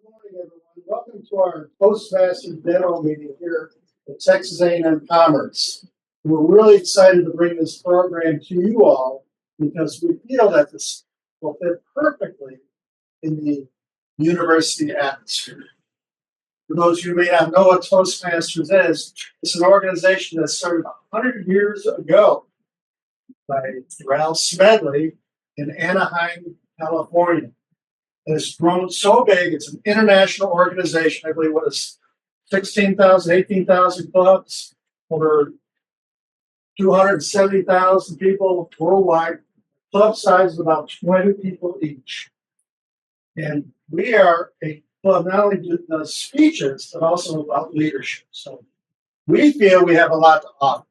Good morning, everyone. Welcome to our Toastmasters demo meeting here at Texas A&M Commerce. We're really excited to bring this program to you all because we feel that this will fit perfectly in the university atmosphere. For those of you who may not know what Toastmasters is, it's an organization that started 100 years ago by Ralph Smedley in Anaheim, California. And it's grown so big, it's an international organization. I believe what is 16,000, 18,000 clubs, over 270,000 people worldwide. Club size is about 20 people each. And we are a club not only does speeches, but also about leadership. So we feel we have a lot to offer.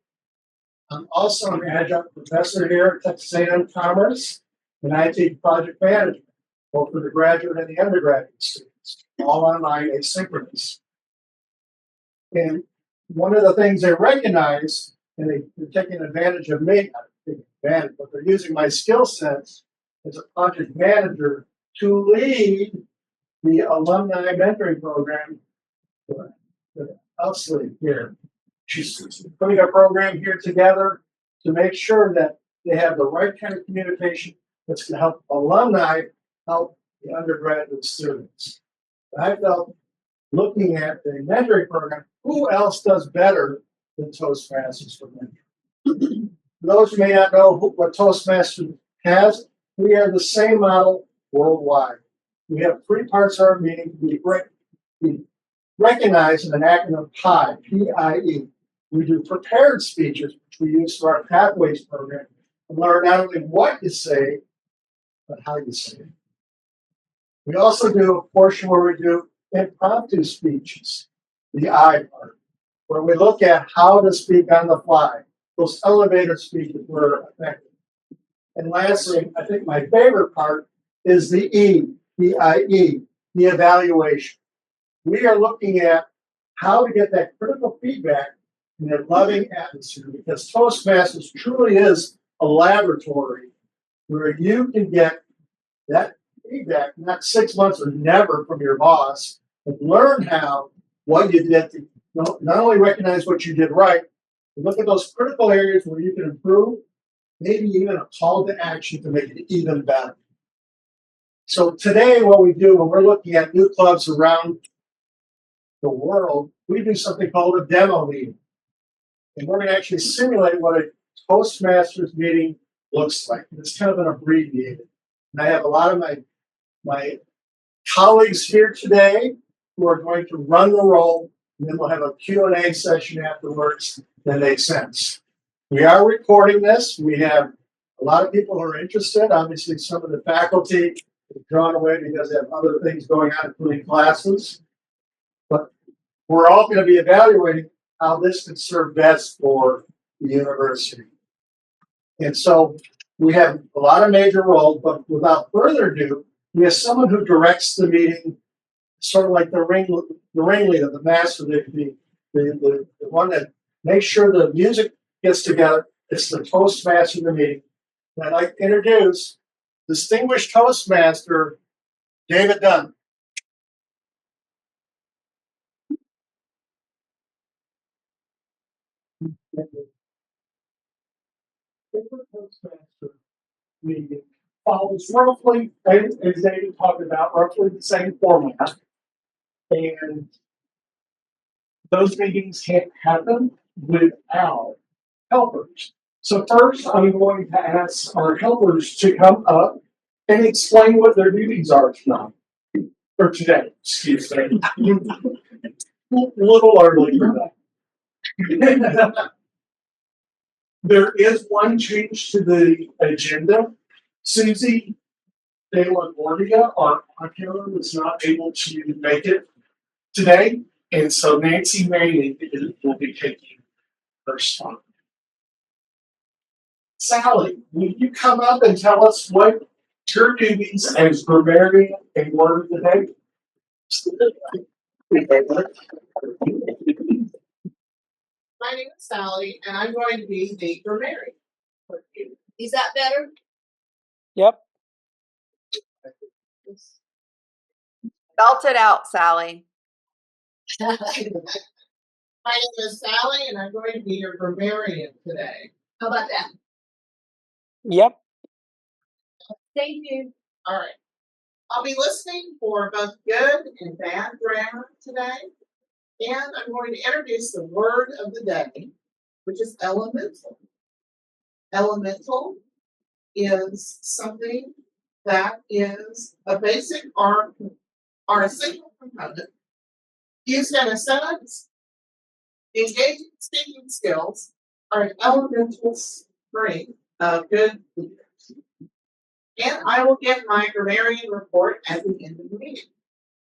I'm also an adjunct professor here at Texas A&M Commerce, and I teach project management, both for the graduate and the undergraduate students, all online asynchronous. And one of the things they recognize, and they're taking advantage of me, not taking advantage, but they're using my skill sets as a project manager to lead the Alumni Mentoring Program for Elsley here. She's putting a program here together to make sure that they have the right kind of communication that's going to help alumni help the undergraduate students. I felt, looking at the mentoring program, who else does better than Toastmasters for mentoring? For those who may not know what Toastmasters has, we have the same model worldwide. We have three parts of our meeting. We recognize an acronym PIE, P-I-E. We do prepared speeches, which we use for our Pathways program, and learn not only what you say, but how you say it. We also do a portion where we do impromptu speeches, the I part, where we look at how to speak on the fly. Those elevator speeches were effective. And lastly, I think my favorite part is the E, the evaluation. We are looking at how to get that critical feedback in a loving atmosphere, because Toastmasters truly is a laboratory where you can get that feedback, not 6 months or never from your boss, but learn what you did to not only recognize what you did right, but look at those critical areas where you can improve, maybe even a call to action to make it even better. So today, what we do when we're looking at new clubs around the world, we do something called a demo meeting. And we're going to actually simulate what a Toastmasters meeting looks like. It's kind of an abbreviated. And I have a lot of my colleagues here today who are going to run the role, and then we'll have a Q&A session afterwards that makes sense. We are recording this. We have a lot of people who are interested. Obviously, some of the faculty have drawn away because they have other things going on, including classes. But we're all going to be evaluating how this can serve best for the university. And so we have a lot of major roles, but without further ado, we have someone who directs the meeting, sort of like the ringleader, the master, the one that makes sure the music gets together. It's the Toastmaster of the meeting. And I'd like to introduce distinguished Toastmaster David Dunn. Toastmaster meeting follows roughly, as David talked about, roughly the same format. And those meetings can't happen without helpers. So first, I'm going to ask our helpers to come up and explain what their duties are tonight, or today, excuse me. A little early for that. There is one change to the agenda. Susie De La Guardia, our ocular, was not able to make it today, and so Nancy Manning will be taking her spot. Sally, will you come up and tell us what your duties as grammarian and word of the day? My name is Sally, and I'm going to be the grammarian. Is that better? Yep. Belt it out, Sally. My name is Sally, and I'm going to be your grammarian today. How about that? Yep. Thank you. All right. I'll be listening for both good and bad grammar today. And I'm going to introduce the word of the day, which is elemental. Elemental is something that is a basic or a single component used in a sentence. Engaging speaking skills are an elemental strength of good leaders. And I will give my grammarian report at the end of the meeting.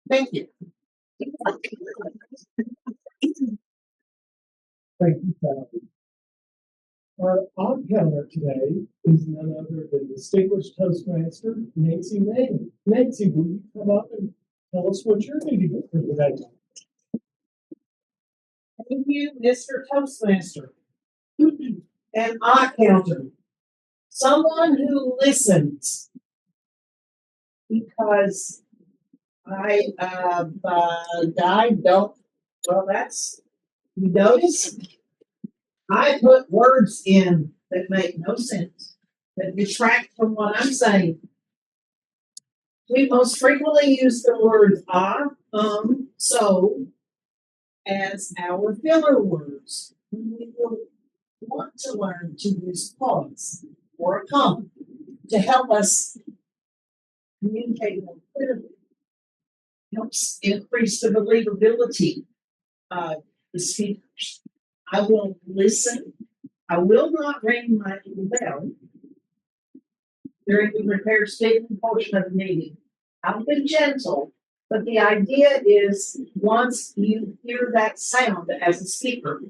Thank you. Thank you, Sally. Our odd counter today is none other than distinguished Toastmaster Nancy Manning. Nancy, will you come up and tell us what you're going to do for today? Thank you, Mr. Toastmaster. An odd counter. Someone who listens. Because I don't, well, that's, you notice? I put words in that make no sense, that detract from what I'm saying. We most frequently use the words so as our filler words. We will want to learn to use pause or a comma to help us communicate more clearly. Helps increase the believability of the speakers. I will listen. I will not ring my bell during the prepared statement portion of the meeting. I've been gentle, but the idea is once you hear that sound as a speaker,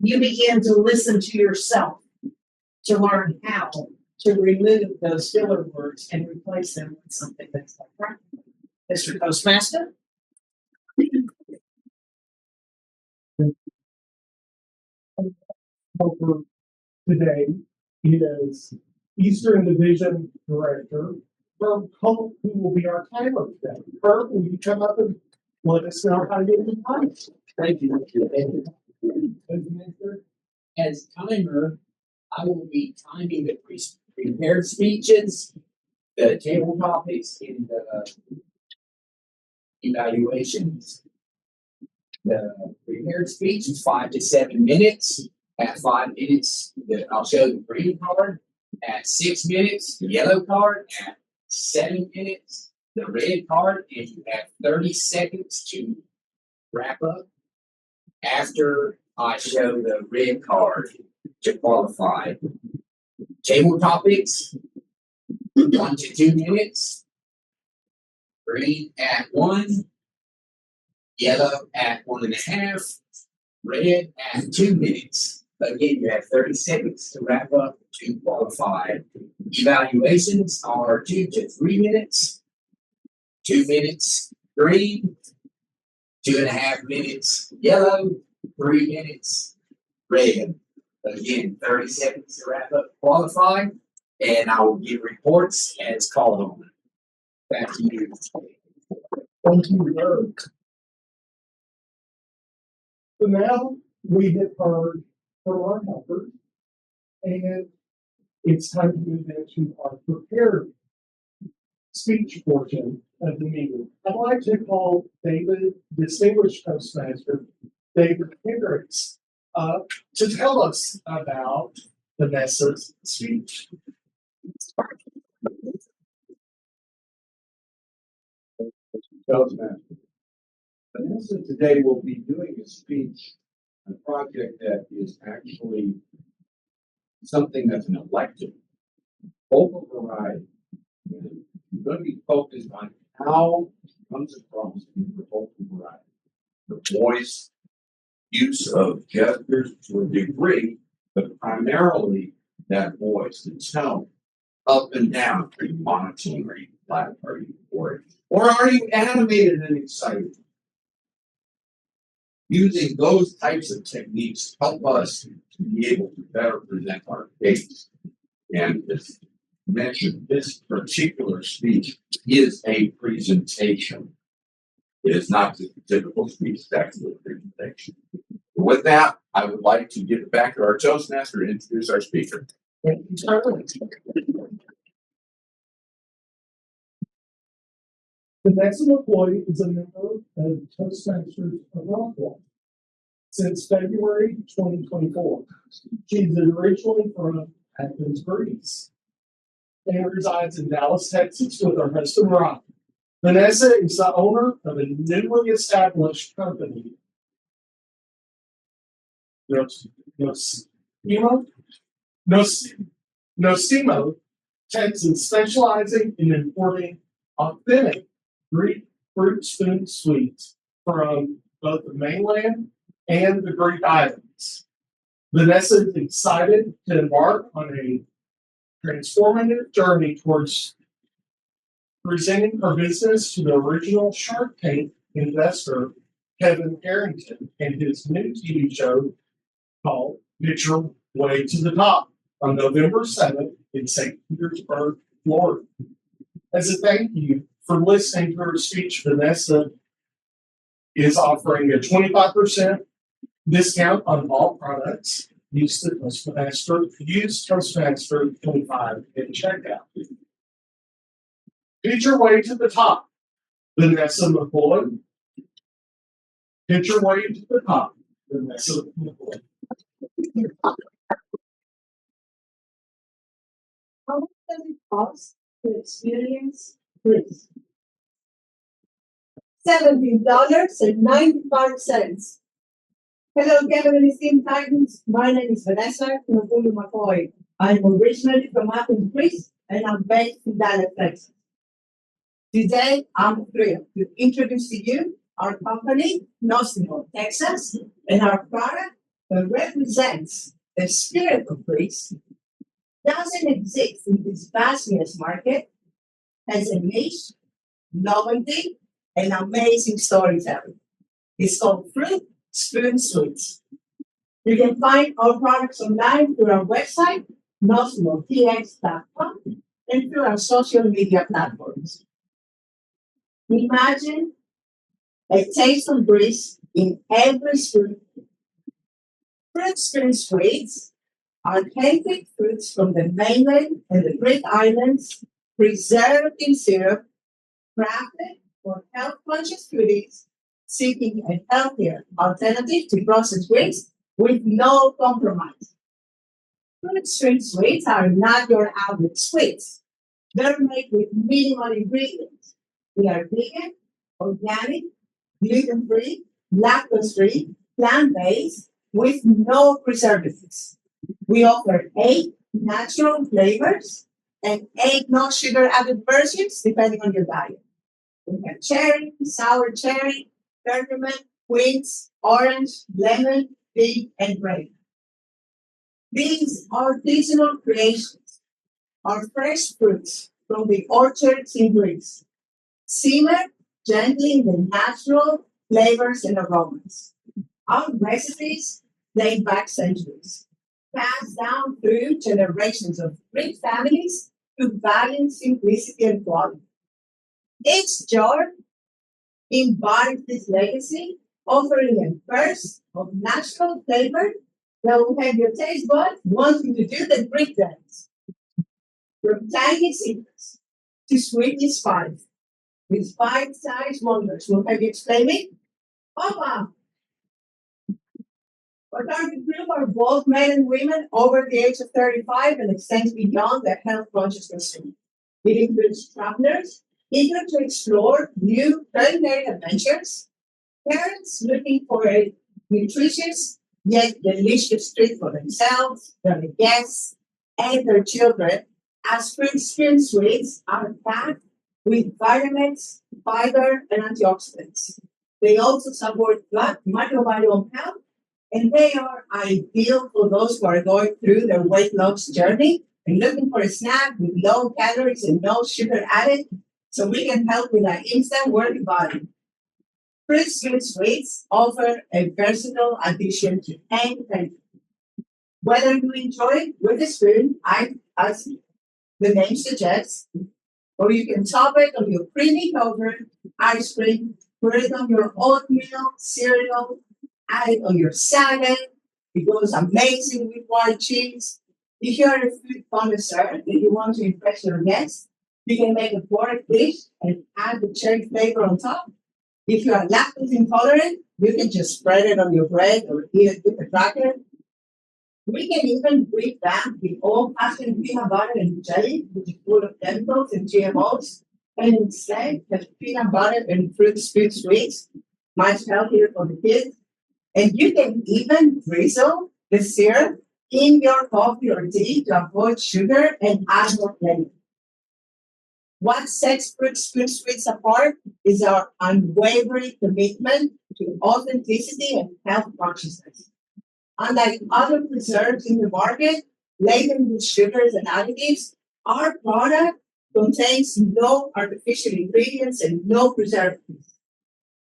you begin to listen to yourself to learn how to remove those filler words and replace them with something that's like practical. Mr. Toastmaster? Over today is Eastern Division Director Herb Colt, who will be our timer today. Herb, will you come up and let us know how to get the time? Thank you. As timer, I will be timing the prepared speeches, the table topics, and the evaluations. The prepared speech is 5 to 7 minutes. At 5 minutes, I'll show the green card. At 6 minutes, the yellow card. At 7 minutes, the red card, and you have 30 seconds to wrap up. After I show the red card to qualify. Table topics, 1 to 2 minutes. Green at 1, yellow at 1.5, red at 2 minutes. Again, you have 30 seconds to wrap up to qualify. Evaluations are 2 to 3 minutes. 2 minutes green, 2.5 minutes yellow, 3 minutes red. Again, 30 seconds to wrap up qualify, and I will give reports as called on. Back to you. Thank you, Herb. So now we have heard from our helpers, and it's time to move into our prepared speech portion of the meeting. I'd like to call David, distinguished Toastmaster, David Hendricks, to tell us about the Vanessa's speech. Toastmaster. Vanessa today will be doing a speech, a project that is actually something that's an elective, vocal variety. And you're going to be focused on how it comes across in the vocal variety. The voice, use of gestures to a degree, but primarily that voice, the tone, up and down. Are you monotone? Are you flat? Are you bored? Or are you animated and excited? Using those types of techniques help us to be able to better present our case. And as mentioned, this particular speech is a presentation. It is not the typical speech, it's actually a presentation. With that, I would like to give it back to our Toastmaster and introduce our speaker. Thank you, Charlie. Vanessa McCoy is a member of Toastmasters Program since February 2024. She's originally from Athens, Greece, and resides in Dallas, Texas with her husband Ron. Vanessa is the owner of a newly established company, Nosimo, Texas, specializing in importing authentic Greek fruit spoon sweets from both the mainland and the Greek islands. Vanessa is excited to embark on a transformative journey towards presenting her business to the original Shark Tank investor, Kevin Harrington, and his new TV show called Get Your Way to the Top on November 7th in St. Petersburg, Florida. As a thank you for listening to her speech, Vanessa is offering a 25% discount on all products. Use Toastmaster 25 at checkout. Get your way to the top, Vanessa McCoy. Get your way to the top, Vanessa McCoy. How much does it cost to experience Greece? $17.95. Hello, Kevin and esteemed Titans. My name is Vanessa McCoy. I'm originally from Athens, Greece, and I'm based in Dallas, Texas. Today, I'm thrilled to introduce to you our company, Nosimo, Texas, and our product that represents the spirit of Greece doesn't exist in this vast US market as a niche, novelty, and amazing storytelling. It's called Fruit Spoon Sweets. You can find our products online through our website, nosmotx.com, and through our social media platforms. Imagine a taste of Greece in every spoon. Fruit Spoon Sweets are handpicked fruits from the mainland and the Greek islands, preserved in syrup, crafted for health-conscious foodies seeking a healthier alternative to processed drinks with no compromise. Fruit Spoon Sweets are not your average sweets. They're made with minimal ingredients. They are vegan, organic, gluten-free, lactose-free, plant-based, with no preservatives. We offer 8 natural flavors and 8 no sugar added versions depending on your diet. We have cherry, sour cherry, peppermint, quince, orange, lemon, fig, and grape. These artisanal creations are fresh fruits from the orchards in Greece, simmered gently in the natural flavors and aromas. Our recipes date back centuries, passed down through generations of Greek families who value simplicity and quality. Each jar embodies this legacy, offering a burst of natural flavor that will have your taste buds wanting to do the Greek dance. From tangy citrus to sweetly spiced, these bite-sized wonders will have you exclaiming, "Oh wow!" Our target group are both men and women over the age of 35 and extends beyond the health-conscious consumer. It includes travelers eager to explore new culinary adventures, parents looking for a nutritious yet delicious treat for themselves, their guests, and their children, as Fruit Spoon Sweets are packed with vitamins, fiber, and antioxidants. They also support gut microbiome health, and they are ideal for those who are going through their weight loss journey and looking for a snack with low calories and no sugar added, so we can help with that instant worthy body. Fruit Spoon Sweets offer a versatile addition to any menu. Whether you enjoy it with a spoon, as the name suggests, or you can top it on your creamy yogurt, ice cream, Put it on your oatmeal, cereal, add it on your salad. It goes amazing with white cheese. If you're a food connoisseur and you want to impress your guests, you can make a pork dish and add the cherry flavor on top. If you are lactose intolerant, you can just spread it on your bread or eat it with a cracker. We can even bring back the old-fashioned peanut butter and jelly, which is full of chemicals and GMOs, and instead have peanut butter and fruit sweets, much healthier for the kids. And you can even drizzle the syrup in your coffee or tea to avoid sugar and add more flavor. What sets fruit sweets apart is our unwavering commitment to authenticity and health consciousness. Unlike other preserves in the market, laden with sugars and additives, our product contains no artificial ingredients and no preservatives.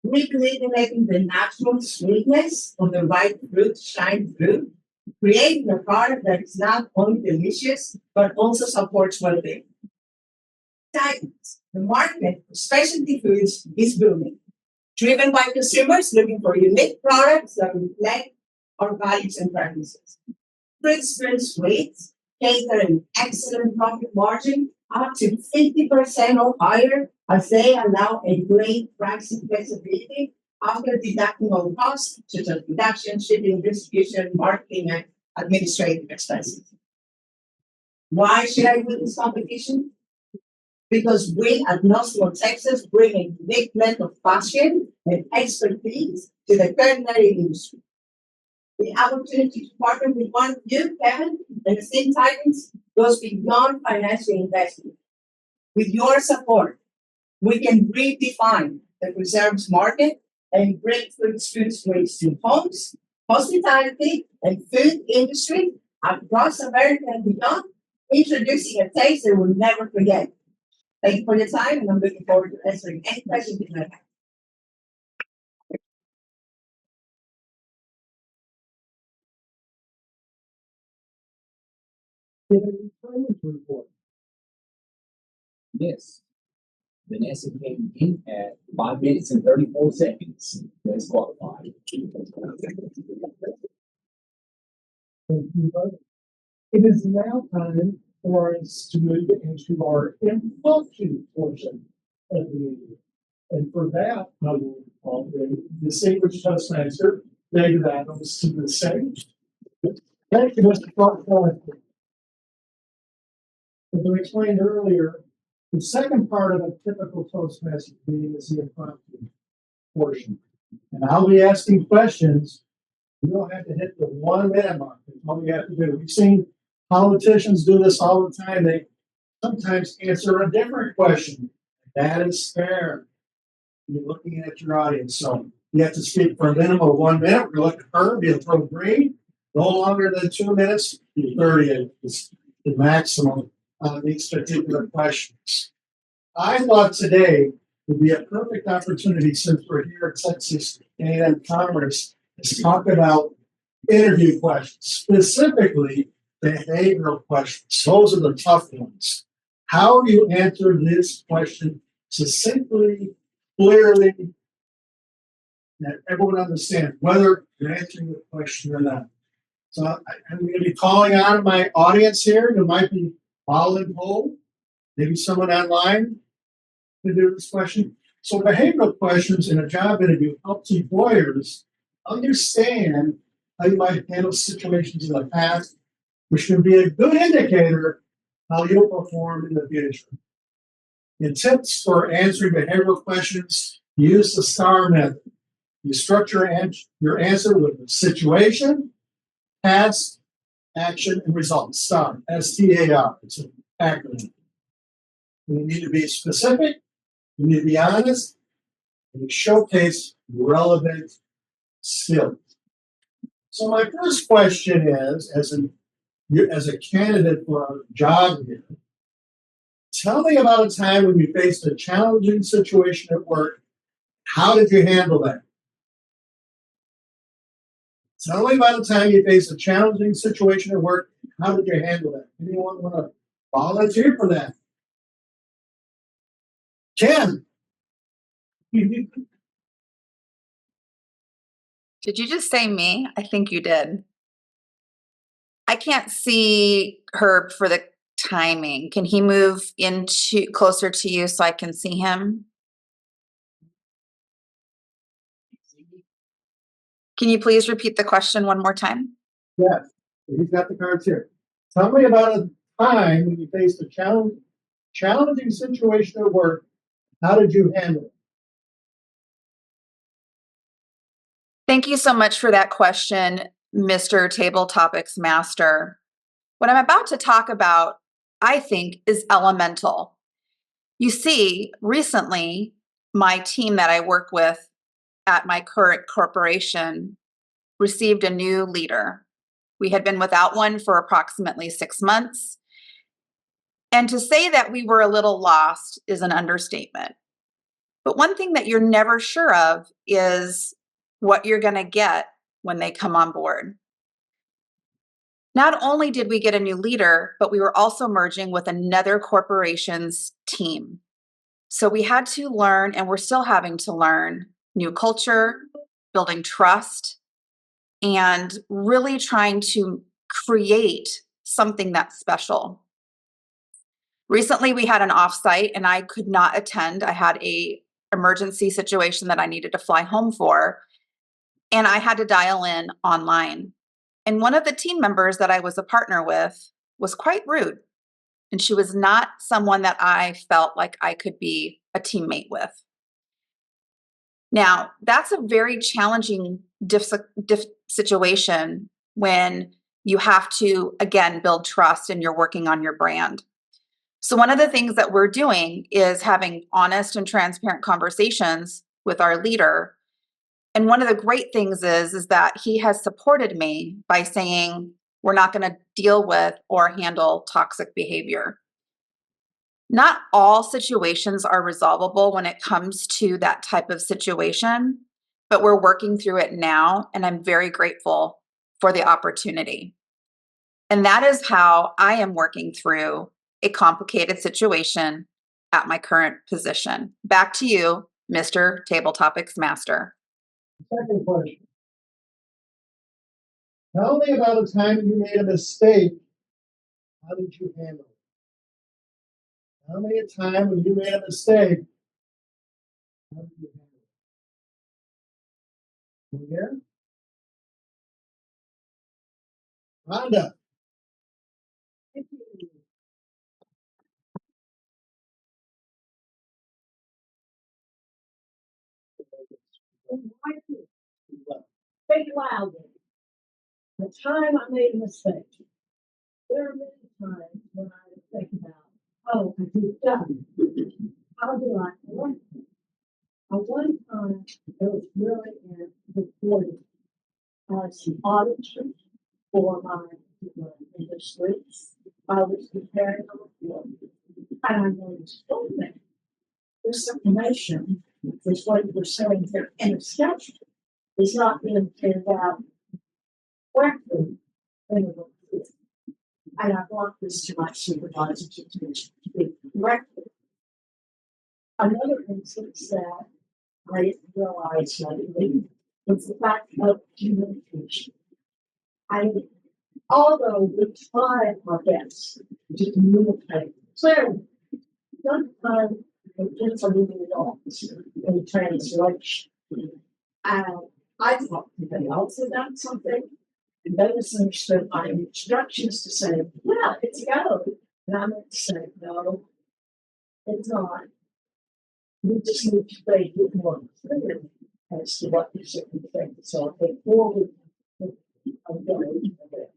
We believe in letting the natural sweetness of the ripe fruit shine through, creating a product that is not only delicious, but also supports well-being. Science, the market for specialty foods is booming, driven by consumers looking for unique products that reflect our values and practices. Fruit sweets cater an excellent profit margin up to 50% or higher as they allow a great pricing flexibility after deducting all costs such as production, shipping, distribution, marketing, and administrative expenses. Why should I win this competition? Because we at Knoxville, Texas bring a unique blend of passion and expertise to the culinary industry. The opportunity to partner with one of you, Kevin, and the St. Titans goes beyond financial investment. With your support, we can redefine the preserves market and bring food sweets to homes, hospitality, and food industry across America and beyond, introducing a taste that we'll never forget. Thank you for your time, and I'm looking forward to answering any questions you might have. Report. Yes. Vanessa came in at 5 minutes and 34 seconds. That's qualified. It is now time for us to move into our impromptu portion of the meeting. And for that, I will call the distinguished Toastmaster, David Adams, to the stage. Thank you, Mr. Clark. As I explained earlier, the second part of a typical Toastmaster meeting is the impromptu portion. And I'll be asking questions. You don't have to hit the 1 minute mark. That's all you have to do. We've seen politicians do this all the time. They sometimes answer a different question. That is fair. You're looking at your audience. So you have to speak for a minimum of 1 minute. We're looking at her, be throw green. No longer than 2 minutes. 30 is the maximum on these particular questions. I thought today would be a perfect opportunity, since we're here at Texas A&M Commerce, to talk about interview questions, specifically behavioral questions. Those are the tough ones. How do you answer this question succinctly, clearly, that everyone understands whether you're answering the question or not? So I'm going to be calling on my audience here who might be following home, maybe someone online to do this question. So behavioral questions in a job interview help employers understand how you might handle situations in the past, which can be a good indicator how you'll perform in the future. And tips for answering behavioral questions: use the STAR method. You structure your answer with the situation, task, action, and result. STAR, S-T-A-R. It's an acronym. You need to be specific, you need to be honest, and you showcase relevant skills. So my first question is, as a candidate for our job here, tell me about a time when you faced a challenging situation at work. How did you handle that? Tell me about a time you faced a challenging situation at work. How did you handle that? Anyone want to volunteer for that? Ken. Did you just say me? I think you did. I can't see Herb for the timing. Can he move into closer to you so I can see him? Can you please repeat the question one more time? Yes, he's got the cards here. Tell me about a time when you faced a challenging situation at work. How did you handle it? Thank you so much for that question, Mr. Table Topics Master. What I'm about to talk about, I think, is elemental. You see, recently, my team that I work with at my current corporation received a new leader. We had been without one for approximately 6 months. And to say that we were a little lost is an understatement. But one thing that you're never sure of is what you're going to get when they come on board. Not only did we get a new leader, but we were also merging with another corporation's team. So we had to learn, and we're still having to learn, new culture, building trust, and really trying to create something that's special. Recently, we had an offsite and I could not attend. I had an emergency situation that I needed to fly home for, and I had to dial in online. And one of the team members that I was a partner with was quite rude, and she was not someone that I felt like I could be a teammate with. Now, that's a very challenging situation when you have to, again, build trust and you're working on your brand. So one of the things that we're doing is having honest and transparent conversations with our leader. And one of the great things is that he has supported me by saying, we're not going to deal with or handle toxic behavior. Not all situations are resolvable when it comes to that type of situation, but we're working through it now, and I'm very grateful for the opportunity. And that is how I am working through a complicated situation at my current position. Back to you, Mr. Table Topics Master. Second question. Tell me about a time you made a mistake. How did you handle it? Tell me a time when you made a mistake. How did you handle it? You here? Rhonda. Think loudly. The time I made a mistake. There are many times when I think about, oh, I did that. How do I correct it? One time, it was really in reporting some auditors for my industry. I was preparing a report, and I noticed something. This information is what you were saying here in a sketch is not being carried out correctly in the report. And I brought this to my supervisor to be corrected. Another instance that I didn't realize lately was the fact of communication. Although we try our best to communicate clearly, sometimes it gets a little lost in translation. And I thought somebody else had done something, and they misunderstood my instructions to say, well, it's go. And I meant to say, no, it's not. We just need to say it more clearly as to what the circumstances are before we go into it.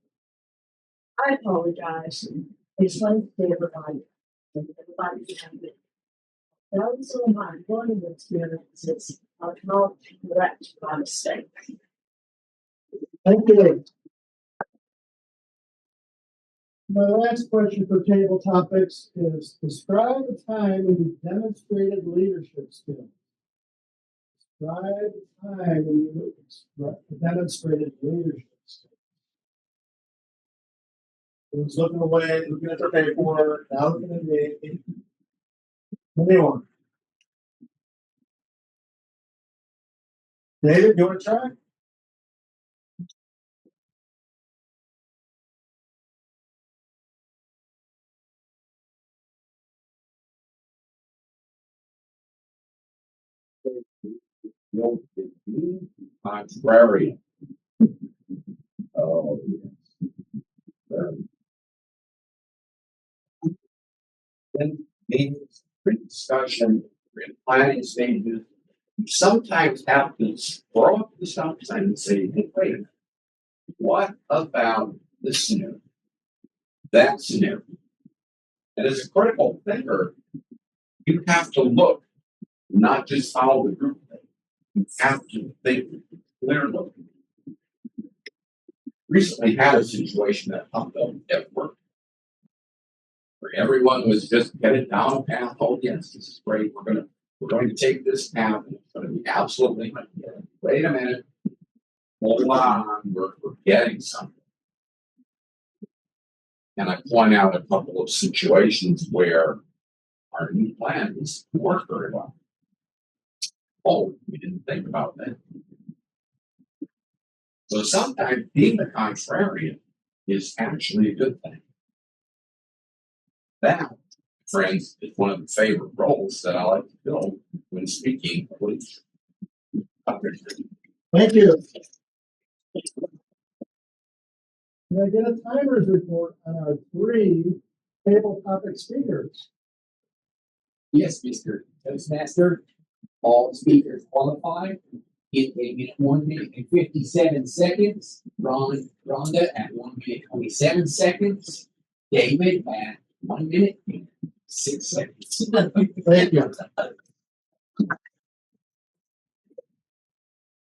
I apologize. It's fun to everybody. Everybody can be. Those are my learning experiences are not correct by mistake. Thank you. My last question for table topics is describe a time when you demonstrated leadership skills. Describe a time when you demonstrated leadership skills. Who's looking away, looking at their paperwork, now looking at me. Anyone? David, you want to try? Guilt is being contrarian. Oh, yes. Very. Then the pre-discussion and planning stages, you sometimes have to throw up the stop sign and say, hey, wait a minute, what about this scenario? That scenario? And as a critical thinker, you have to look, not just follow the group. You have to think clearly. Recently had a situation that popped up at work where everyone was just headed down a path. Oh yes, this is great. We're going to take this path and it's going to be absolutely. Wait a minute. Hold on, we're getting something. And I point out a couple of situations where our new plans work very well. Oh, we didn't think about that. So sometimes being a contrarian is actually a good thing. That, friends, is one of the favorite roles that I like to fill when speaking of leadership. Thank you. Can I get a timer's report on our 3 table topic speakers? Yes, Mr. Toastmaster. All speakers qualified. It taken 1 minute and 57 seconds. Rhonda at 1 minute 27 seconds. David at 1 minute and 6 seconds. Thank you.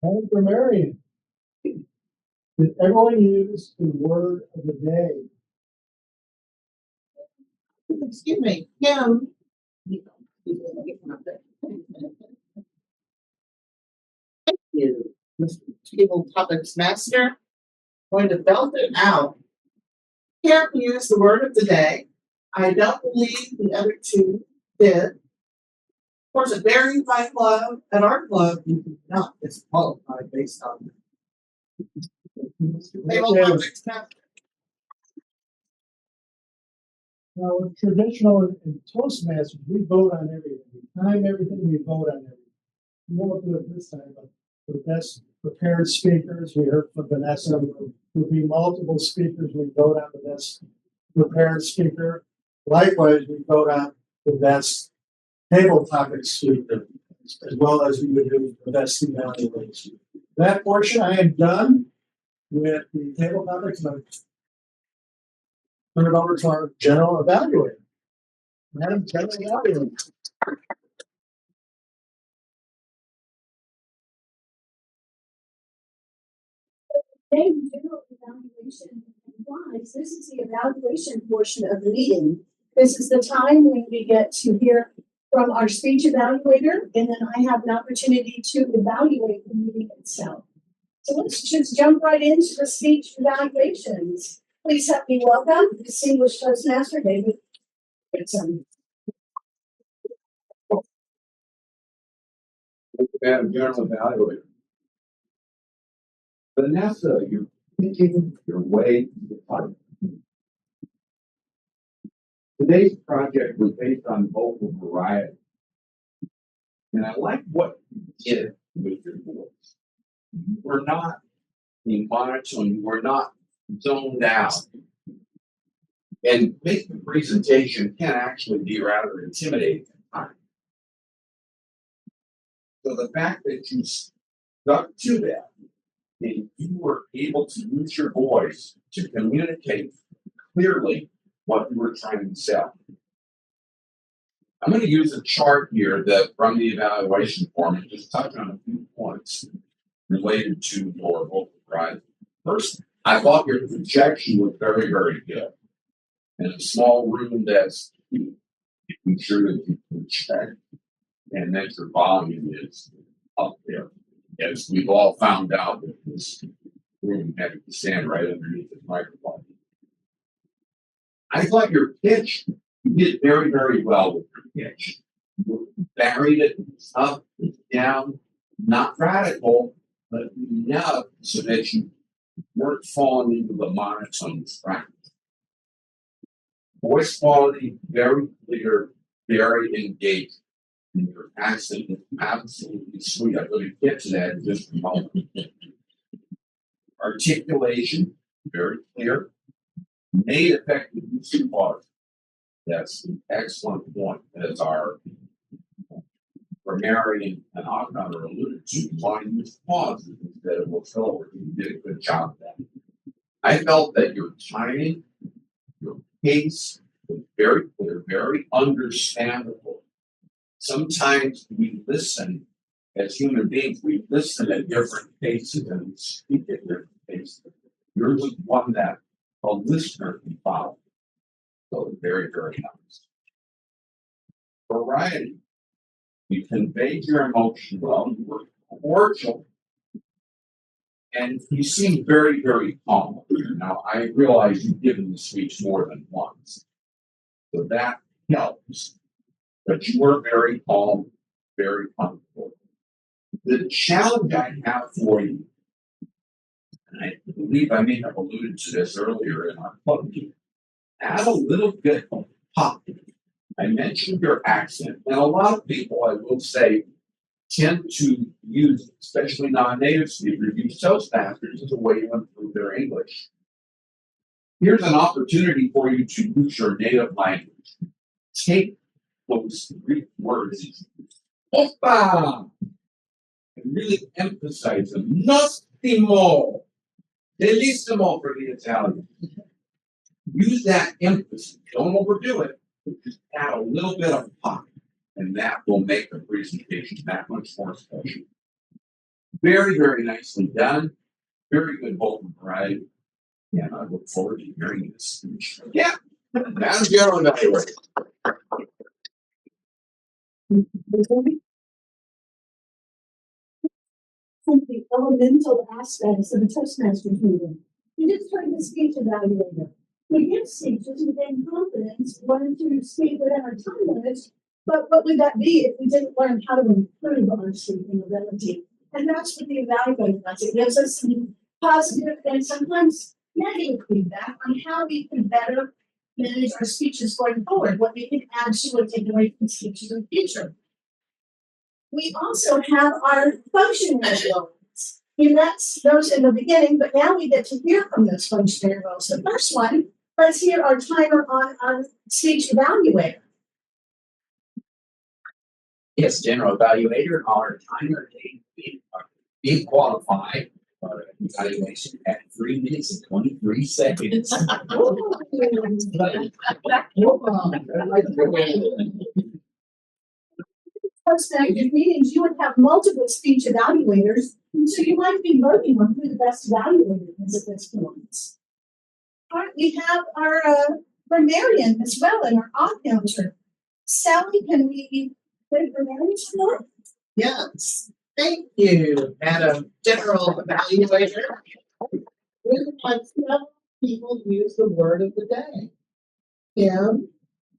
And for Marion, did everyone use the word of the day? Excuse me, Kim. Thank you, Mr. Table Topics Master. Going to belt it out. Kim used the word of the day. I don't believe the other 2 did. Of course, it varies by club. At our club, you do not disqualify based on table topics master. Now, with traditional in Toastmasters, we vote on everything. We time everything, we vote on everything. We won't do it this time, but for the best prepared speakers, we heard from Vanessa, would be multiple speakers, we vote on the best prepared speaker. Likewise, we vote on the best table topic speaker, as well as we would do the best evaluation. That portion, I am done with the table topics. And turn it over to our general evaluator. Madam General Evaluator. Thank you, general evaluation implies this is the evaluation portion of the meeting. This is the time when we get to hear from our speech evaluator, and then I have an opportunity to evaluate the meeting itself. So let's just jump right into the speech evaluations. Please help me welcome distinguished Toastmaster David Goodson. Madam General Evaluator. Vanessa, you're thinking your way to the title. Today's project was based on vocal variety. And I like what you did with your voice. You were not in monotone, you were not zoned out. And making the presentation can actually be rather intimidating at times. So the fact that you stuck to that and you were able to use your voice to communicate clearly what you were trying to sell. I'm going to use a chart here that from the evaluation form and just touch on a few points related to your vocal variety. First, I thought your projection was very, very good. In a small room that's making sure that you project and that your volume is up there. As we've all found out that this room had to stand right underneath the microphone. I thought your pitch, you did very, very well with your pitch. You varied it up, down, not radical, but enough so that you weren't falling into the monotone track. Voice quality, very clear, very engaged. And your accent is absolutely sweet. I'm going to get to that in just a moment. Articulation, very clear. Made effective use of pause. That's an excellent point. As our grammarian and Ogden alluded to, you want to use pauses instead of what's forward. You did a good job of that. I felt that your timing, your pace was very clear, very understandable. Sometimes we listen as human beings, we listen at different paces and we speak at different paces. Yours is one that a listener can follow. So very, very nice. Variety. You conveyed your emotion well, you were cordial, and you seem very, very calm. Now, I realize you've given the speech more than once, so that helps. But you were very calm, very comfortable. The challenge I have for you, and I believe I may have alluded to this earlier in our club meeting, add a little bit of pop. I mentioned your accent, and a lot of people, I will say, tend to use, especially non-native speakers, use Toastmasters as a way to improve their English. Here's an opportunity for you to use your native language. Take those Greek words, oppa, and really emphasize them. Nostimo, bellissimo for the Italian. Use that emphasis. Don't overdo it. Just add a little bit of pop, and that will make the presentation that much more special. Very, very nicely done. Very good vocal variety. And I look forward to hearing this speech. Yeah, that's general evaluation. Some of the elemental aspects of a Toastmasters meeting. You just heard the speech evaluator. We give speeches to gain confidence, learn to speak within our time limits, but what would that be if we didn't learn how to improve our speaking ability? And that's what the evaluator does. It gives us some positive and sometimes negative feedback on how we can better manage our speeches going forward, what we can add to or take away from speeches in the future. We also have our functionary roles. And that's those in the beginning, but now we get to hear from those functionary roles. The first one, let's hear our timer on our speech evaluator. Yes, general evaluator, our timer be qualified for evaluation at 3 minutes and 23 seconds. Toastmasters meetings, you would have multiple speech evaluators, and so you might be voting on who the best evaluator is at this point. All right, we have our grammarian as well and our odd counter. Sally, can we get a grammarian support? Yes, thank you, Madam General Evaluator. We would like several people use the word of the day. Kim,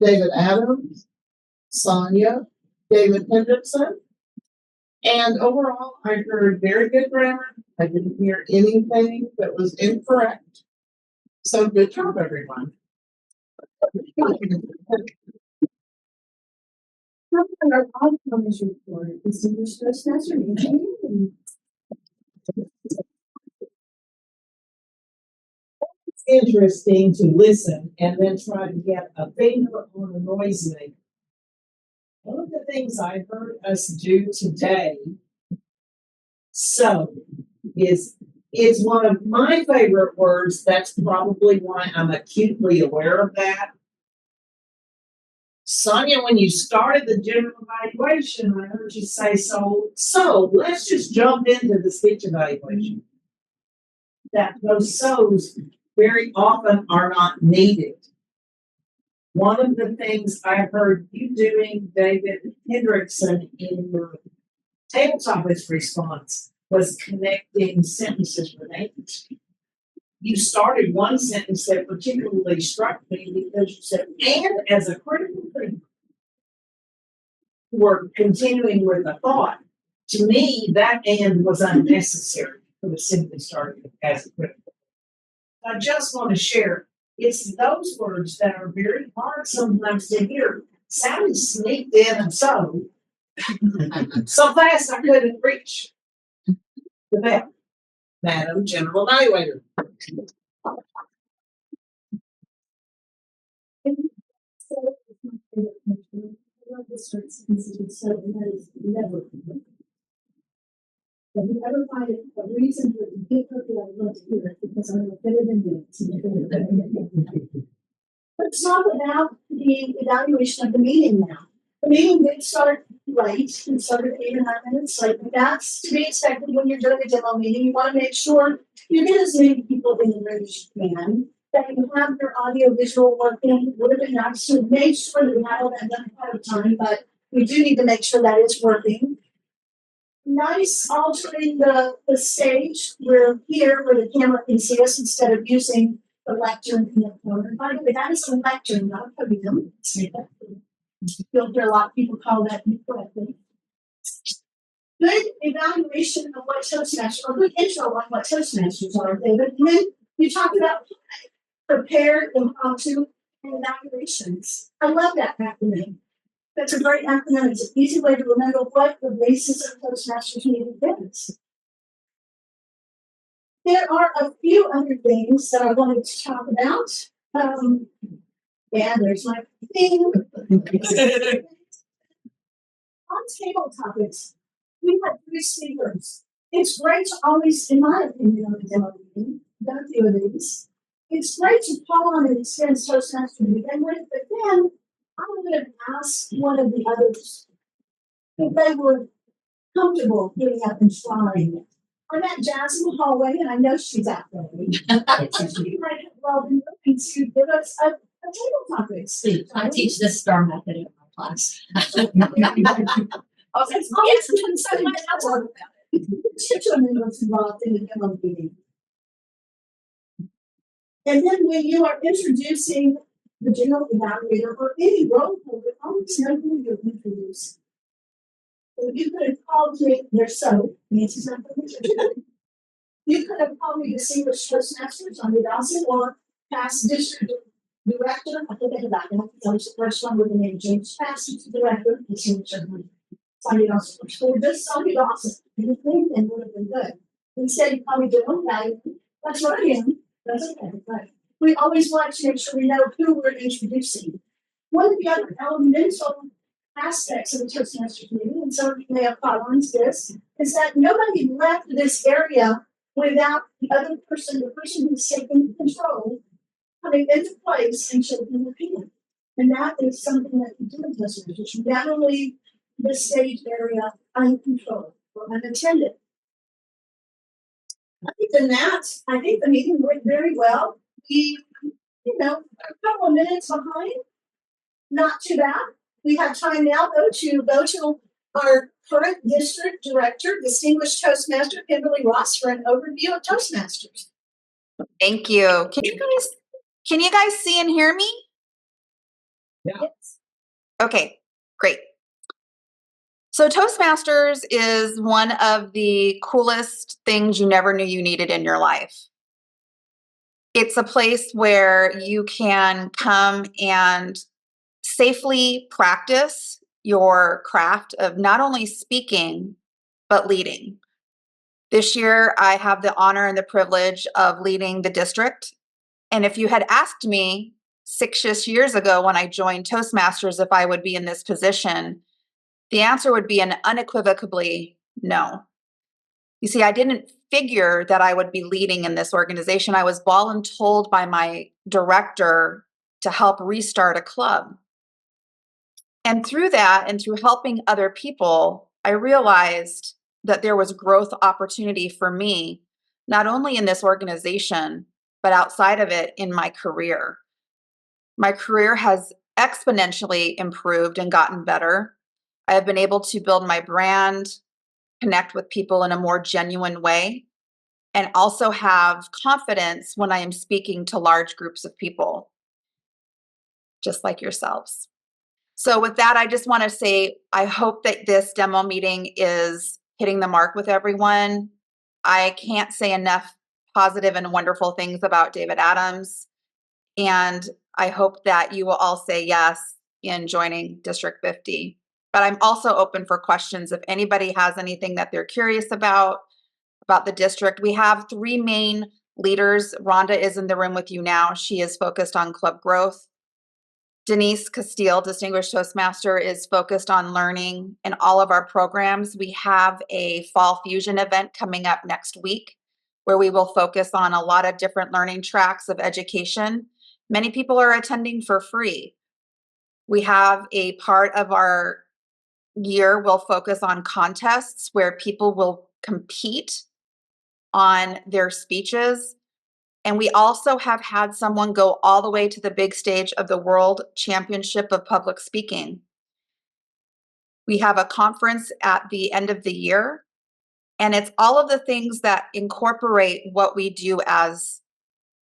David Adams, Sonia, David Hendrickson. And overall, I heard very good grammar. I didn't hear anything that was incorrect. So good job, everyone. Our odd counters report is in the Toastmaster meeting. It's interesting to listen and then try to get a finger on the noise maker. One of the things I heard us do today, so, is one of my favorite words. That's probably why I'm acutely aware of that. Sonia, when you started the general evaluation, I heard you say, so let's just jump into the speech evaluation. That those so's very often are not needed. One of the things I heard you doing, David Hendrickson, in your tabletop response was connecting sentences with English. You started one sentence that particularly struck me because you said, and as a critical thinker, we're continuing with the thought. To me, that and was unnecessary. It was simply started as a critical. I just want to share, it's those words that are very hard sometimes to hear. Sally sneaked in and so, So fast I couldn't reach the bell. Madam General Evaluator. So it's my favorite country. I love the Straits Institute, so that is never. If you ever find a reason for it to get her, I'd love to hear it because I'm better than you. Let's talk about the evaluation of the meeting now. The meeting did start late, it started 8 or 9 minutes late, but that's to be expected when you're doing a demo meeting. You want to make sure you get as many people in the room as you can, that you have your audio visual working. Would have been nice to make sure that we have all that done ahead of time, but we do need to make sure that is working. Nice altering the stage. We're here where the camera can see us instead of using the lectern in the corner. By the way, that is a lectern, not a podium. You'll hear a lot of people call that incorrectly. Good evaluation of what Toastmasters, or good intro on what Toastmasters are, David. And then you talk about prepared, impromptu, and evaluations. I love that acronym. That's a great acronym. It's an easy way to remember what the basis of Toastmasters meeting is. There are a few other things that I wanted to talk about. Yeah, there's my thing. On table topics, we had 3 speakers. It's great to always, in my opinion, on the demo meeting, done a few of these. It's great to call on an experienced Toastmaster to begin with, but then I'm going to ask one of the others if they were comfortable getting up and trying it. I met Jazz in the hallway, and I know she's out there. She might have well been looking to give us a table topic. I teach the STAR method in my class. Oh, it's yes, so much to talk about it. Particularly what's involved in the demo meeting. And then when you are introducing the general evaluator or any role holder, always know who you're introducing. So you could have called me, there's so, Nancy's not going to. You could have called me distinguished Toastmasters on the Dawson or past district director. I think I did that. That was the first one with the name James, past director, distinguished. Sonny Dawson, or just Sonny Dawson. Anything and would have been good. Instead, you call me general value. That's what I am. That's okay. But we always want to make sure we know who we're introducing. One of the other elemental aspects of the Toastmasters meeting, and some of you may have caught on to this, is that nobody left this area without the other person, the person who's taking control, coming into place and shaking the hand. And that is something that we do in Toastmasters. You never leave the stage area uncontrolled or unattended. Other than that, I think the meeting went very well. We, a couple of minutes behind, not too bad. We have time now though to go to our current district director, distinguished Toastmaster Kimberly Ross, for an overview of Toastmasters. Thank you. Can you guys see and hear me? Yeah. Yes. Okay, great. So Toastmasters is one of the coolest things you never knew you needed in your life. It's a place where you can come and safely practice your craft of not only speaking, but leading. This year, I have the honor and the privilege of leading the district. And if you had asked me 6 years ago when I joined Toastmasters if I would be in this position, the answer would be an unequivocally no. You see, I didn't figure that I would be leading in this organization. I was voluntold by my director to help restart a club. And through that, and through helping other people, I realized that there was growth opportunity for me, not only in this organization, but outside of it in my career. My career has exponentially improved and gotten better. I have been able to build my brand, connect with people in a more genuine way, and also have confidence when I am speaking to large groups of people, just like yourselves. So with that, I just want to say, I hope that this demo meeting is hitting the mark with everyone. I can't say enough positive and wonderful things about David Adams. And I hope that you will all say yes in joining District 50. But I'm also open for questions if anybody has anything that they're curious about the district. We have 3 main leaders. Rhonda is in the room with you now. She is focused on club growth. Denise Castile, Distinguished Toastmaster, is focused on learning in all of our programs. We have a Fall Fusion event coming up next week where we will focus on a lot of different learning tracks of education. Many people are attending for free. We have a part of our year will focus on contests where people will compete on their speeches. And we also have had someone go all the way to the big stage of the World Championship of Public Speaking. We have a conference at the end of the year, and it's all of the things that incorporate what we do as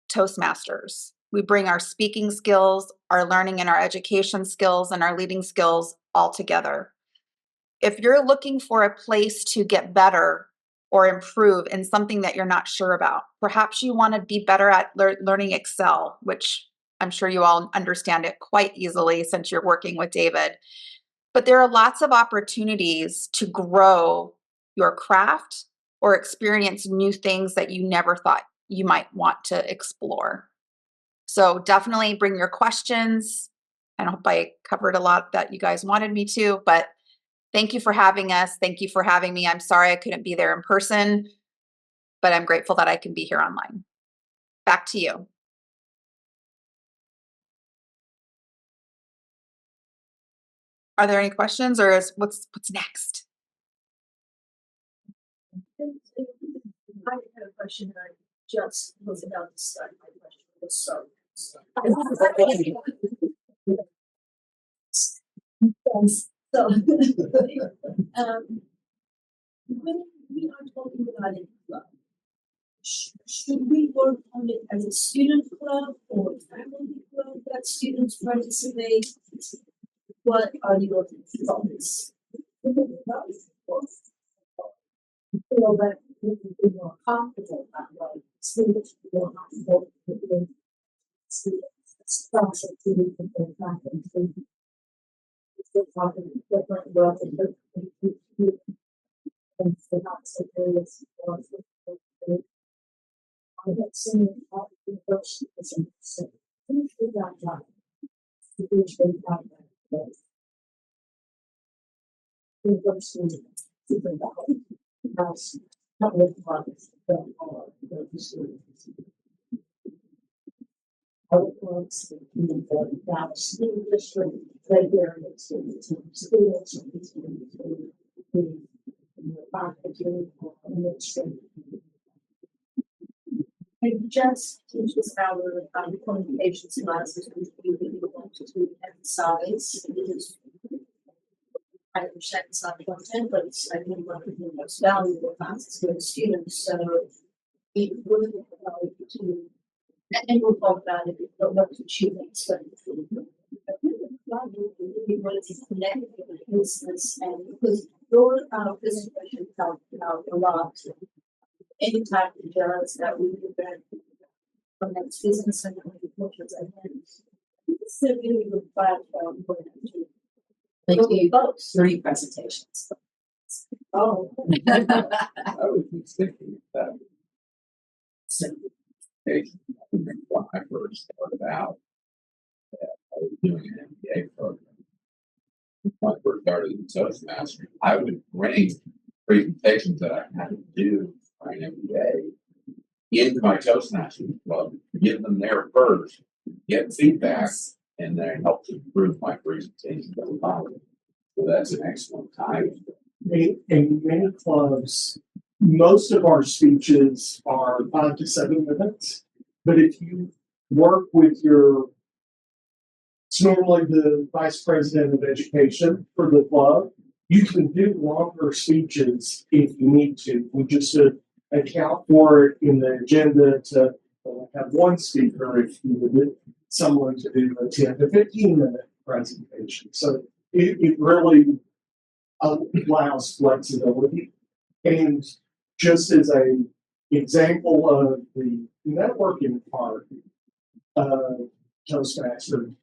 Toastmasters. We bring our speaking skills, our learning and our education skills, and our leading skills all together. If you're looking for a place to get better or improve in something that you're not sure about, perhaps you want to be better at learning Excel, which I'm sure you all understand it quite easily since you're working with David. But there are lots of opportunities to grow your craft or experience new things that you never thought you might want to explore. So definitely bring your questions. I hope I covered a lot that you guys wanted me to, but thank you for having us. Thank you for having me. I'm sorry I couldn't be there in person, but I'm grateful that I can be here online. Back to you. Are there any questions, or what's next? I had a question and I just was about to start my question. So, so when we are talking about a club, should we work on it as a student club or family club that students participate? What are your thoughts? Feel that you can be more comfortable that way. Students feel comfortable with students. Sponsor to the conference. Still talking different worlds and different and so not so various I have seen all the universities and so who should that job? Who should that job? University super valid. House not with products but all the students. Other ones in the Dallas School District, they vary students and schools and the faculty or administration. I just teach this our communications classes, which we really want to emphasize because I understand it's not the content, but it's I think one of the most valuable classes for the students. So it would help to, and we'll talk about it, but what to choose next. But I think the club would really want to connect with the business and because your presentation helped out a lot. Any type of jobs that we do that from that business and agriculture and it's a really good platform for them to They gave 3 presentations. oh I was just thinking that. When I first started out, I was doing an MBA program. When I first started in Toastmasters, I would bring presentations that I had to do for an MBA into my Toastmasters club, get them there first, get feedback, and then help to improve my presentation. So that's an excellent time. In many clubs, most of our speeches are 5 to 7 minutes. But if you work with it's normally the vice president of education for the club, you can do longer speeches if you need to. We just account for it in the agenda to have one speaker if you would someone to do a 10 to 15 minute presentation. So it really allows flexibility. And just as an example of the networking part of Toastmasters,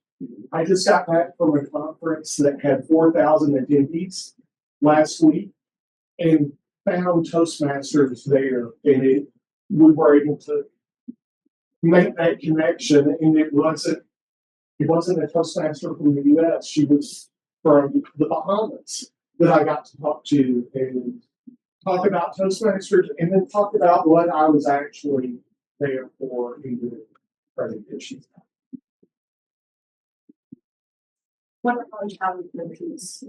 I just got back from a conference that had 4,000 attendees last week and found Toastmasters there, and we were able to make that connection. And it wasn't a Toastmaster from the U.S. She was from the Bahamas that I got to talk to and talk about Toastmasters, and then talk about what I was actually there for in the presentation. What about how we produce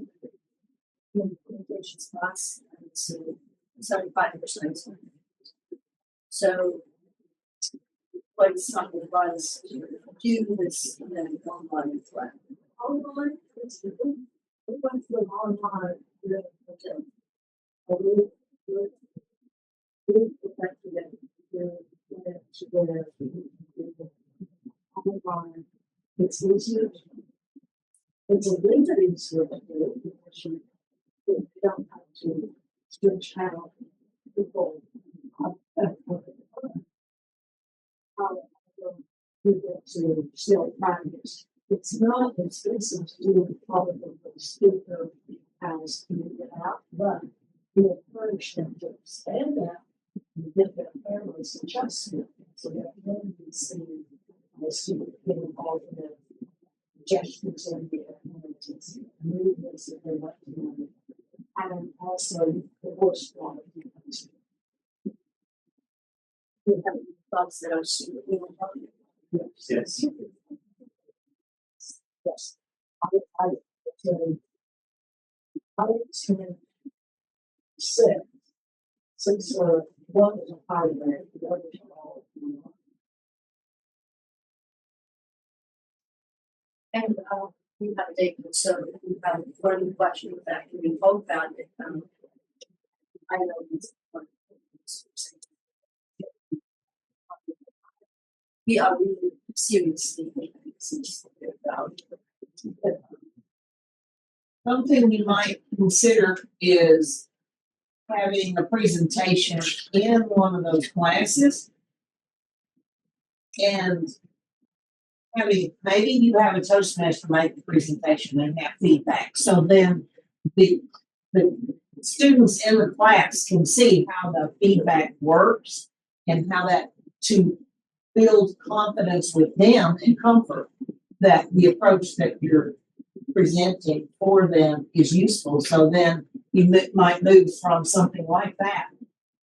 communications class? So 75%. So when someone runs do this and then online flat. Online, it's the thing. We went through online, okay. We perfected it. Online. It's easier. It's a little bit easier to do because you don't have to switch out people. You get to still practice. It's not expensive to do the public speaker as you get out, but you encourage them to stand out and get their families adjustment so that when you see the student getting all of the gestures and the movements that they like to do. And also the voice quality. You have thoughts that are super important. Yes. Yes. I can say, since one is a high rate, the other is all. And we have a date, so we have one question that we both found it. I know it's we are really seriously making this about. Something we might consider is having a presentation in one of those classes. And maybe you have a Toastmaster make the presentation and have feedback. So then the students in the class can see how the feedback works and how that to build confidence with them and comfort that the approach that you're presenting for them is useful. So then you might move from something like that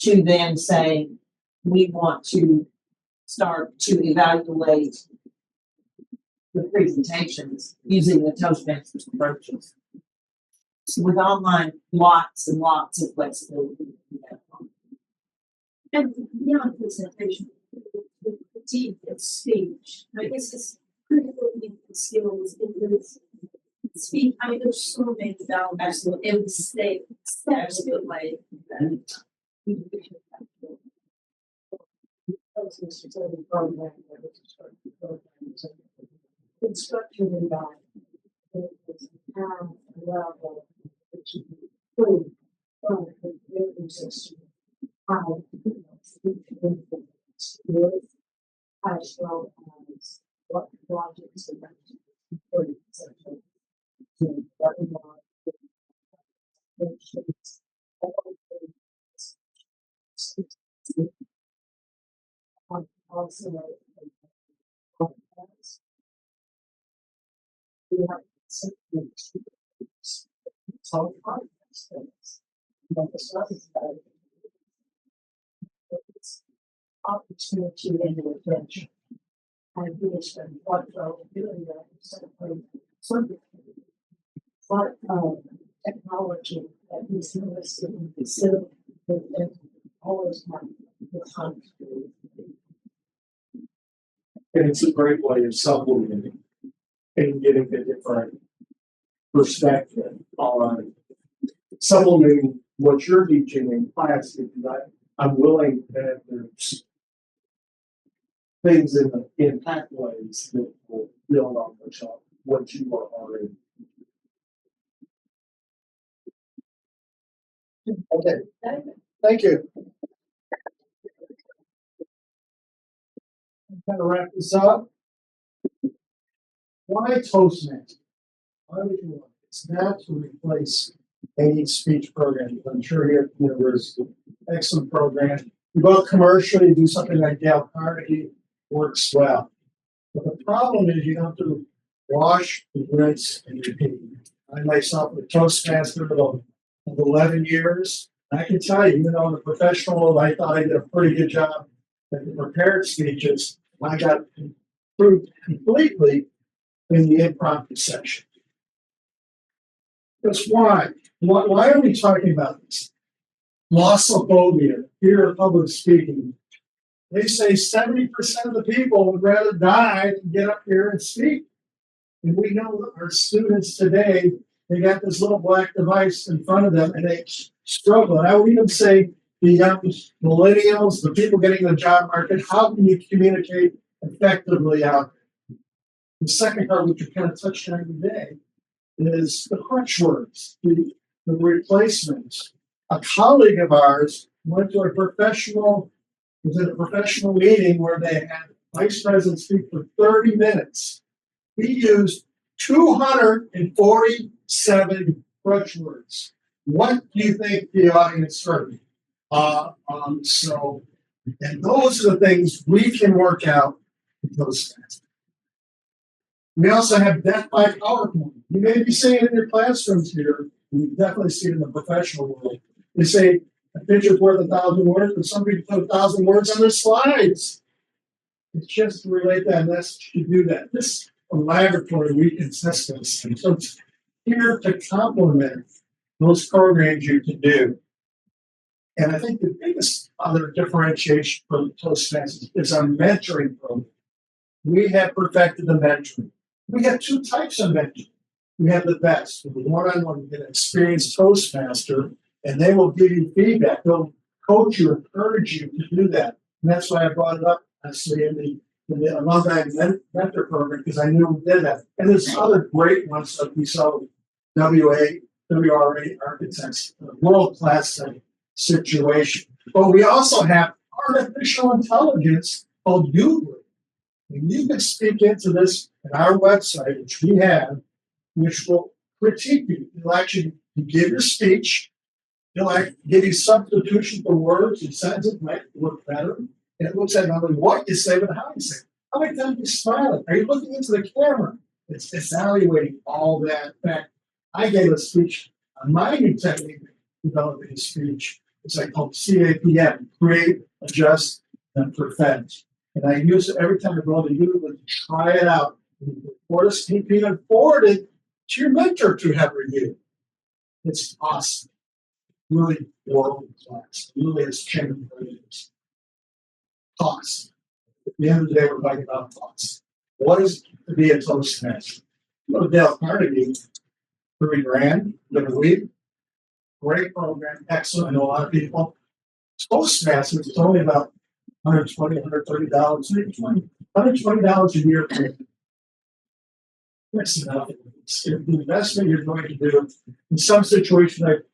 to then saying, we want to start to evaluate the presentations using the Toastmasters approaches. So with online, lots and lots of flexibility. And beyond presentation, the critique of speech, I guess it's critical skills in this speak. I mean, there's so many values in the state, absolute way. Instruction and guide. Level, which is free from the system. How as well as what projects are important to everyone. Also, we have some projects, but the studies opportunity and attention. And he has been quite well doing that. Something like technology that he's invested in facility that always have the time to do. And it's a great way of supplementing and getting a different perspective on supplementing what you're teaching in class, because I'm willing that there's things in pathways that will build on what you are already. Okay, thank you. I'm gonna wrap this up. Why Toastmasters? Why would you want it? It's not to replace any speech program. I'm sure here at the university, excellent program. You go commercial, you do something like Dale Carnegie, works well. But the problem is you have to wash, rinse, and repeat. I myself, a Toastmaster of 11 years, I can tell you, even though in the professional world, I thought I did a pretty good job at the prepared speeches, I got improved completely in the impromptu section. That's why. Why are we talking about this? Glossophobia, fear of public speaking. They say 70% of the people would rather die than get up here and speak. And we know that our students today, they got this little black device in front of them and they struggle. And I would even say the young millennials, the people getting in the job market, how can you communicate effectively out there? The second part, which you kind of touched on today, is the crutch words, the replacements. A colleague of ours went to a professional meeting where they had vice president speak for 30 minutes. He used 247 crutch words. What do you think the audience heard? And those are the things we can work out in those things. We also have death by PowerPoint. You may be seeing it in your classrooms here. You definitely see it in the professional world. They say a picture's worth 1,000 words, but some people put 1,000 words on their slides. It's just to relate that message to do that. This laboratory, we can test those things. So it's here to complement those programs you can do. And I think the biggest other differentiation from Toastmasters is our mentoring program. We have perfected the mentoring. We have two types of mentoring. We have the best, the one-on-one, you get an experienced Toastmaster, and they will give you feedback. They'll coach you, encourage you to do that. And that's why I brought it up, actually, in the Alumni Mentor Program, because I knew we did that. And there's other great ones like we saw WRA Architects, world-class situation. But we also have artificial intelligence called Udly. And you can speak into this in our website, which we have, which will critique you. It'll actually give your speech. It'll give you substitution for words and sentences might work better. And it looks at not only what you say, but how you say it. How many times are you smiling? Are you looking into the camera? It's evaluating all that. In fact, I gave a speech on my new technique of developing a speech. It's like called CAPM, create, adjust, and perfect. And I use it every time I go to YouTube to try it out. Record a sneak peek and forward it to your mentor to have reviewed. It's awesome. Really world class. It really has changed things. Cost. At the end of the day, we're talking about cost. What is to be a Toastmaster? Go to Dale Carnegie, $3,000, live a week. Great program, excellent. I know a lot of people. Toastmasters is only about $120, $130, $120 a year. That's enough. It's the investment you're going to do in some situation, like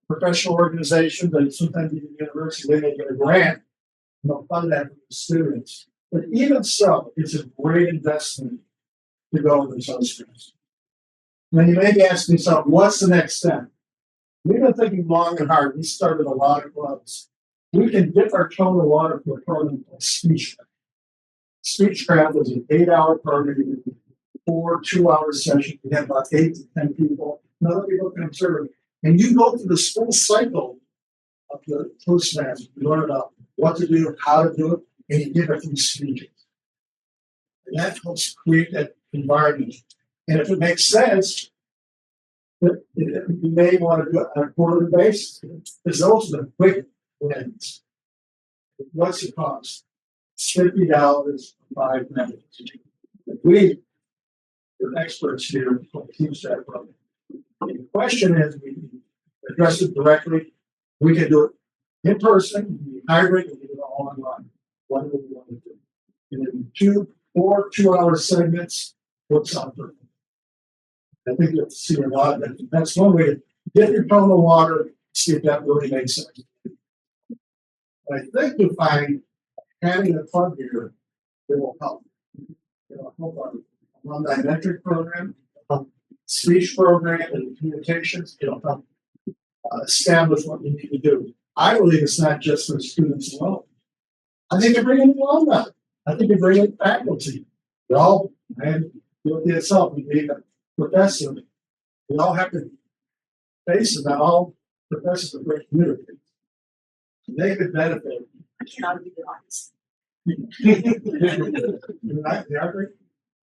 professional organizations, and sometimes even university, they may get a grant and they'll fund that for the students. But even so, it's a great investment to go into Toastmasters. Now you may be asking yourself, what's the next step? We've been thinking long and hard. We started a lot of clubs. We can dip our toe in the water for a program called Speechcraft. Speechcraft is an 8-hour program, 4 2-hour sessions. We have about 8 to 10 people. Other people can observe. And you go through this full cycle of the Toastmasters. You learn about what to do, how to do it, and you give it through speeches. And that helps create that environment. And if it makes sense, you may want to do it on a quarterly basis. Because those are the quick wins. What's the cost? It's $50 for 5 minutes. We are experts here on the TeamStat program. The question is, we can address it directly. We can do it in person, hybrid, and do it all online. What do we want to do? And then 2 2-hour segments works out perfect. I think you'll see a lot of that. That's one way to get your toe in the water, see if that really makes sense. But I think you'll find having a club here, it will help. It'll help our alumni mentor program, speech program, and communications. Establish what we need to do. I believe it's not just for students alone. I think you bring in alumni. I think you bring in faculty. We all, and you look at yourself, we need a professor. We all have to face it. Not all professors are great communicators. They could benefit. I cannot be honest. Right? They are great.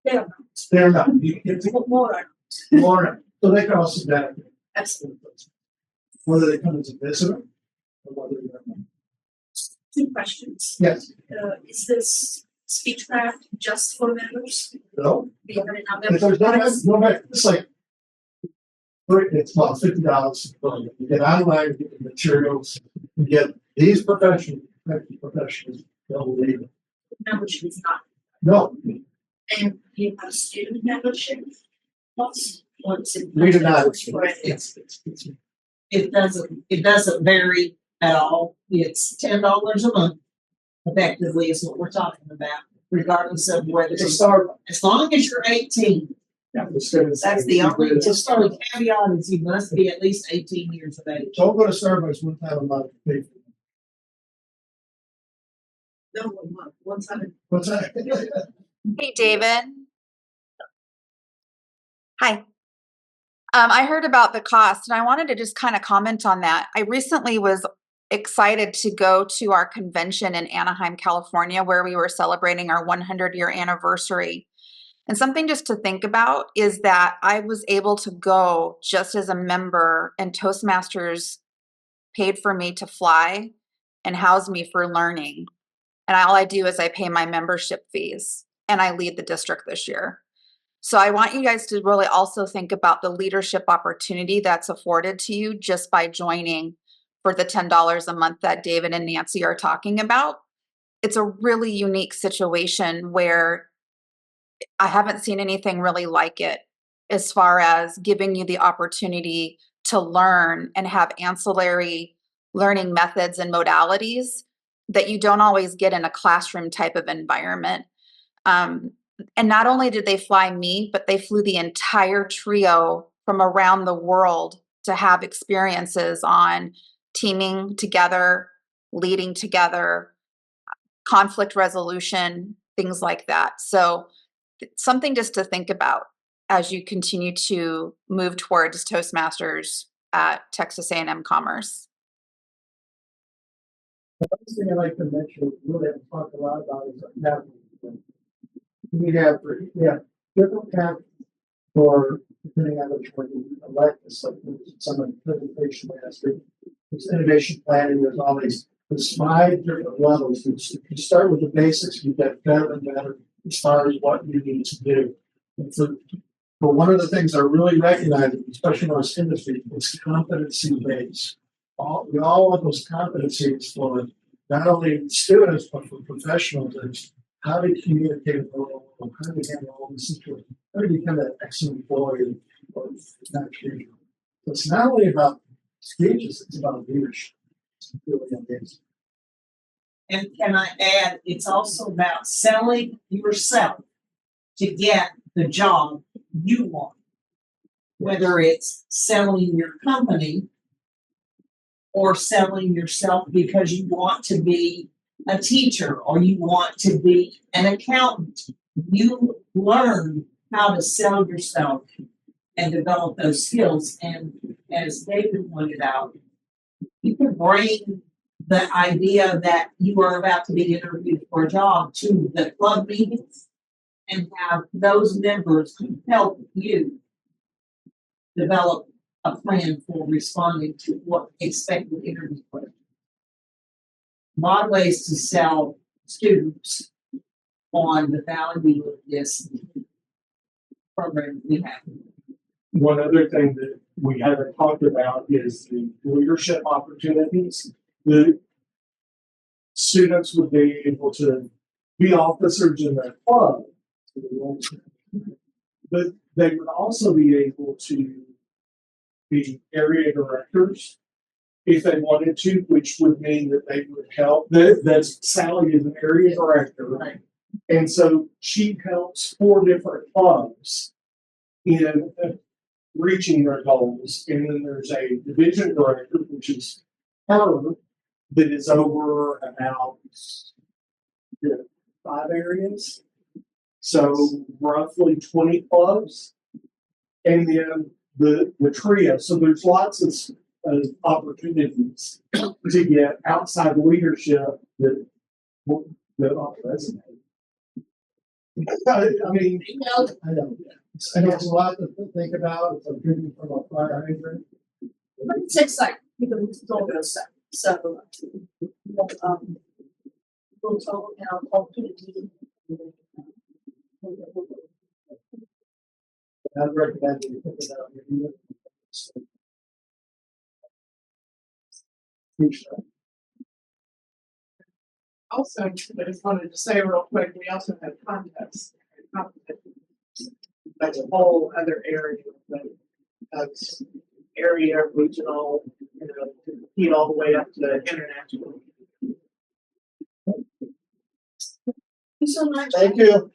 Yeah. They're not. You get to More. more. So they can also benefit. Absolutely. Whether they come as a visitor or whether they're. 2 questions. Yes. Is this speechcraft just for members? No. We have it now. If there's no, it's like, it's about $50. You get online, you get the materials, you get these professionals, they'll leave it. Membership is not. No, And you have student membership? What's it? we do not. It doesn't vary at all. It's $10 a month. Effectively is what we're talking about, regardless of whether It's a start. as long as you're 18. Yeah, it's good. That's the only It's a start. caveat is you must be at least 18 years of age. Don't go to Starbucks one time a month. Pay for it. No, one time. What's that? Hey, David. Hi. I heard about the cost and I wanted to just kind of comment on that. I recently was excited to go to our convention in Anaheim, California, where we were celebrating our 100-year anniversary. And something just to think about is that I was able to go just as a member, and Toastmasters paid for me to fly and house me for learning. And all I do is I pay my membership fees, and I lead the district this year. So I want you guys to really also think about the leadership opportunity that's afforded to you just by joining for the $10 a month that David and Nancy are talking about. It's a really unique situation where I haven't seen anything really like it as far as giving you the opportunity to learn and have ancillary learning methods and modalities that you don't always get in a classroom type of environment. And not only did they fly me, but they flew the entire trio from around the world to have experiences on teaming together, leading together, conflict resolution, things like that. So something just to think about as you continue to move towards Toastmasters at Texas A&M Commerce. The first thing I'd like to mention, we really haven't talked a lot about is our capital. We have different paths for depending on which one you elect. It's like some of the presentation last week. There's innovation planning. There's all these. There's 5 different levels. You start with the basics. You get better and better as far as what you need to do. And for one of the things I really recognize, especially in our industry, is competency based. We all want those competencies for not only students but for professionals. It's how to communicate well, how to handle all the situations, how to become an excellent employee or not leader. So it's not only about speeches, it's about leadership. It's really amazing. And can I add, it's also about selling yourself to get the job you want. Whether it's selling your company or selling yourself because you want to be a teacher or you want to be an accountant. You learn how to sell yourself and develop those skills. And as David pointed out, you can bring the idea that you are about to be interviewed for a job to the club meetings and have those members help you develop a plan for responding to what expected interview questions. A lot of ways to sell students on the value of this program we have. One other thing that we haven't talked about is the leadership opportunities. The students would be able to be officers in their club, but they would also be able to be area directors if they wanted to, which would mean that they would help. That's Sally is an area director, Right. And so she helps 4 different clubs in reaching their goals. And then there's a division director, which is her, that is over about 5 areas. So roughly 20 clubs. And then the trio. So there's lots of opportunities to get outside leadership that resonate. I mean, I know. I know it's a lot to think about. It's a drinking from a fire hydrant. But it's exciting, because it's all good stuff, so, we'll talk now, opportunity. I'd recommend that you put it out here. Also, I just wanted to say real quick, we also have contests. That's a whole other area, but that's area, regional, you know, to compete all the way up to international. Thank you so much. Thank you.